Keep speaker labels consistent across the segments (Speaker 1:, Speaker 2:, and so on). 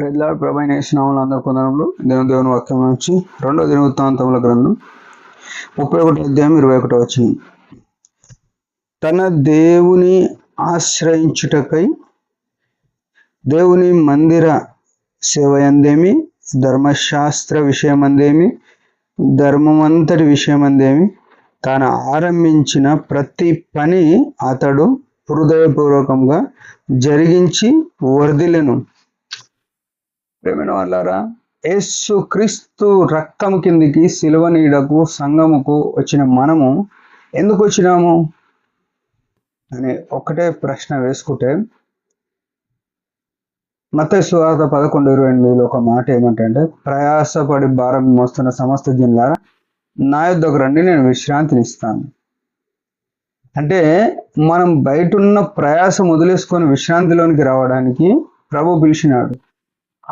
Speaker 1: ప్రజల ప్రభైన యేసునామములో అందరి కొందరంలో దేవుని వాక్యం నుంచి 2వ దినవృత్తాంతముల గ్రంథం 31వ అధ్యాయం 21వ వచనం. తన దేవుని ఆశ్రయించుటకై దేవుని మందిర సేవయందేమి, ధర్మశాస్త్ర విషయమందేమి, ధర్మమంతటి విషయమందేమి తాను ఆరంభించిన ప్రతి పని అతడు హృదయపూర్వకంగా జరిగించి వర్ధిల్లెను. ప్రేమైన వాళ్ళారా, యేసు క్రీస్తు రక్తం కిందికి సిలువ నీడకు సంఘముకు వచ్చిన మనము ఎందుకు వచ్చినాము అని ఒకటే ప్రశ్న వేసుకుంటే, మత్తయి సువార్త 11:28 ఒక మాట ఏమంటే, ప్రయాసపడి భారం మోస్తున్న సమస్త జనులారా నా యొద్దకు రండి, నేను విశ్రాంతినిస్తాను. అంటే మనం బయట ఉన్న ప్రయాసం వదిలేసుకొని విశ్రాంతిలోనికి రావడానికి ప్రభు పిలిచినాడు.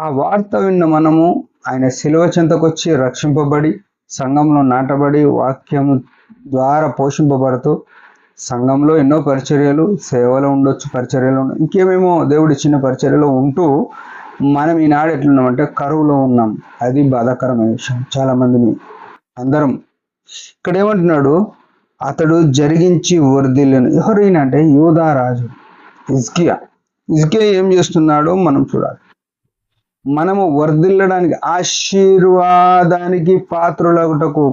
Speaker 1: ఆ వార్త విన్న మనము ఆయన శిలువ చెంతకొచ్చి రక్షింపబడి సంఘంలో నాటబడి వాక్యం ద్వారా పోషింపబడుతూ సంఘంలో ఎన్నో పరిచర్యలు, సేవలు ఉండొచ్చు, పరిచర్యలు ఇంకేమేమో దేవుడి చిన్న పరిచర్యలో ఉంటూ మనం ఈనాడు ఎట్లున్నామంటే కరువులో ఉన్నాం. అది బాధాకరమైన విషయం. చాలామంది అందరం ఇక్కడ ఏమంటున్నాడు, అతడు జరిగించి వర్ధిల్లెను. ఎవరైనా అంటే యూదా రాజు హిజ్కియా ఏం చేస్తున్నాడో మనం చూడాలి. మనము వర్ధిల్లడానికి, ఆశీర్వాదానికి పాత్రులగుటకు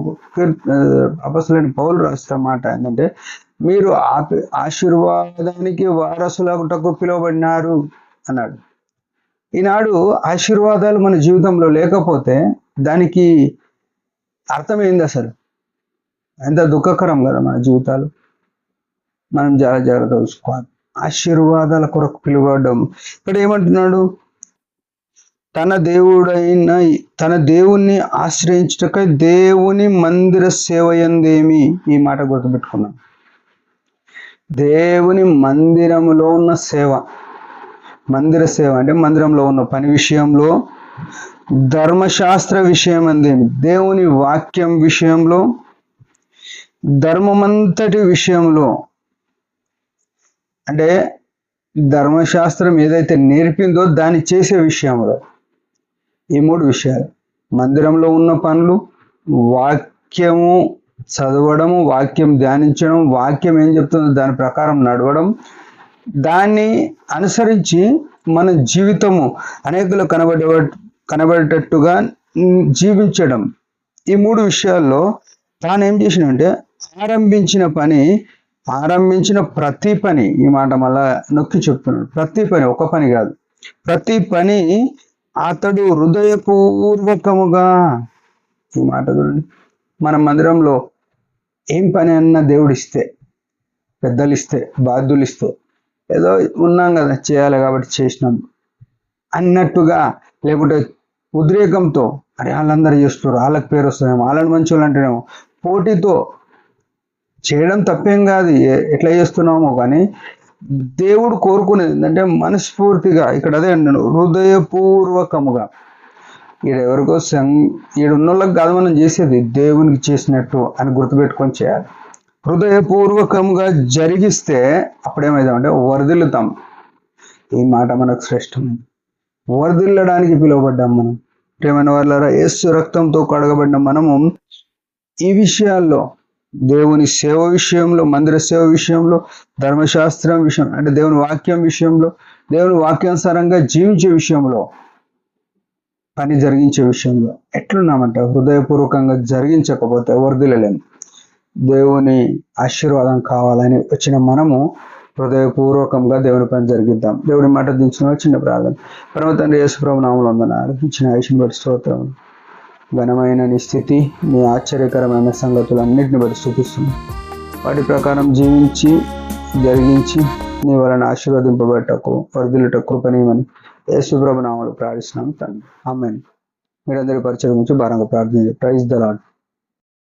Speaker 1: అపొస్తలుడైన పౌలు రాసిన మాట ఏంటంటే, మీరు ఆశీర్వాదానికి వారసులగుటకు పిలువబడినారు అన్నాడు. ఈనాడు ఆశీర్వాదాలు మన జీవితంలో లేకపోతే దానికి అర్థం ఏంది? అసలు ఎంత దుఃఖకరం కదా మన జీవితాలు. మనం చాలా జాగ్రత్త చూసుకోవాలి. ఆశీర్వాదాల కొరకు పిలువడం. ఇక్కడ ఏమంటున్నాడు, తన దేవుణ్ణి ఆశ్రయించుటకై దేవుని మందిర సేవయందేమి. ఈ మాట గుర్తుపెట్టుకున్నాం. దేవుని మందిరంలో ఉన్న సేవ. మందిర సేవ అంటే మందిరంలో ఉన్న పని విషయంలో, ధర్మశాస్త్ర విషయం అందేమి, దేవుని వాక్యం విషయంలో, ధర్మమంతటి విషయంలో. అంటే ధర్మశాస్త్రం ఏదైతే నేర్పిందో దాన్ని చేసే విషయంలో. ఈ 3 విషయాలు: మందిరంలో ఉన్న పనులు, వాక్యము చదవడము, వాక్యం ధ్యానించడం, వాక్యం ఏం చెప్తుందో దాని ప్రకారం నడవడం, దాన్ని అనుసరించి మన జీవితము అనేకులు కనబడేటట్టుగా జీవించడం. ఈ 3 విషయాల్లో తాను ఏం చేసినంటే, ఆరంభించిన ప్రతి పని, ఈ మాట మళ్ళా నొక్కి చెప్తున్నాడు, ప్రతి పని, ఒక పని కాదు, ప్రతి పని అతడు హృదయపూర్వకముగా. ఈ మాట చూడండి. మన మందిరంలో ఏం పని అన్నా దేవుడు ఇస్తే, పెద్దలు ఇస్తే, బాధ్యులు ఇస్తే, ఏదో ఉన్నాం కదా చేయాలి కాబట్టి చేసినాం అన్నట్టుగా, లేకుంటే ఉద్రేకంతో, అరే వాళ్ళందరూ చేస్తారు, వాళ్ళకి పేరు వస్తుందేమో, వాళ్ళని మంచి వాళ్ళు అంటేనేమో పోటీతో చేయడం తప్పేం కాదు, ఎట్లా చేస్తున్నామో. కానీ దేవుడు కోరుకునేది ఏంటంటే మనస్ఫూర్తిగా. ఇక్కడ అదే అంటున్నాడు, హృదయపూర్వకముగా. ఈడెవరికో ఈడున్నోళ్ళకి కాదు మనం చేసేది, దేవునికి చేసినట్టు అని గుర్తుపెట్టుకొని చేయాలి. హృదయపూర్వకంగా జరిగిస్తే అప్పుడేమైందంటే వర్ధిల్లుతాం. ఈ మాట మనకు శ్రేష్టం. వర్ధిల్లడానికి పిలువబడ్డాం మనం. ప్రియమైన వాళ్ళారా, యేసు రక్తంతో కడగబడిన మనము ఈ విషయాల్లో, దేవుని సేవ విషయంలో, మందిర సేవ విషయంలో, ధర్మశాస్త్రం విషయం అంటే దేవుని వాక్యం విషయంలో, దేవుని వాక్యానుసారంగా జీవించే విషయంలో, పని జరిగించే విషయంలో ఎట్లున్నామంటే హృదయపూర్వకంగా జరిగించకపోతే వర్ధిల్లలేము. దేవుని ఆశీర్వాదం కావాలని వచ్చిన మనము హృదయపూర్వకంగా దేవుని పని జరిగిద్దాం. దేవుని మాట దించిన చిన్న ప్రార్థన. పరమ తండ్రి యేసు ప్రభు నామములో వందనాలు. ఇచ్చిన ఆయుష్ని బట్టి స్తోత్రం. ఘనమైన నీ స్థితి, నీ ఆశ్చర్యకరమైన సంగతులన్నింటిని బట్టి చూపిస్తుంది. వాటి ప్రకారం జీవించి జరిగించి నీ వలన ఆశీర్వదింపబట్టకు, వర్ధిల్లుట కృపనీయమని యేసు ప్రభు నామములో ప్రార్థిస్తున్నాం తండ్రి. ఆమేన్. మీరందరి పరిచయం నుంచి భారంగా ప్రార్థన. Praise the lord.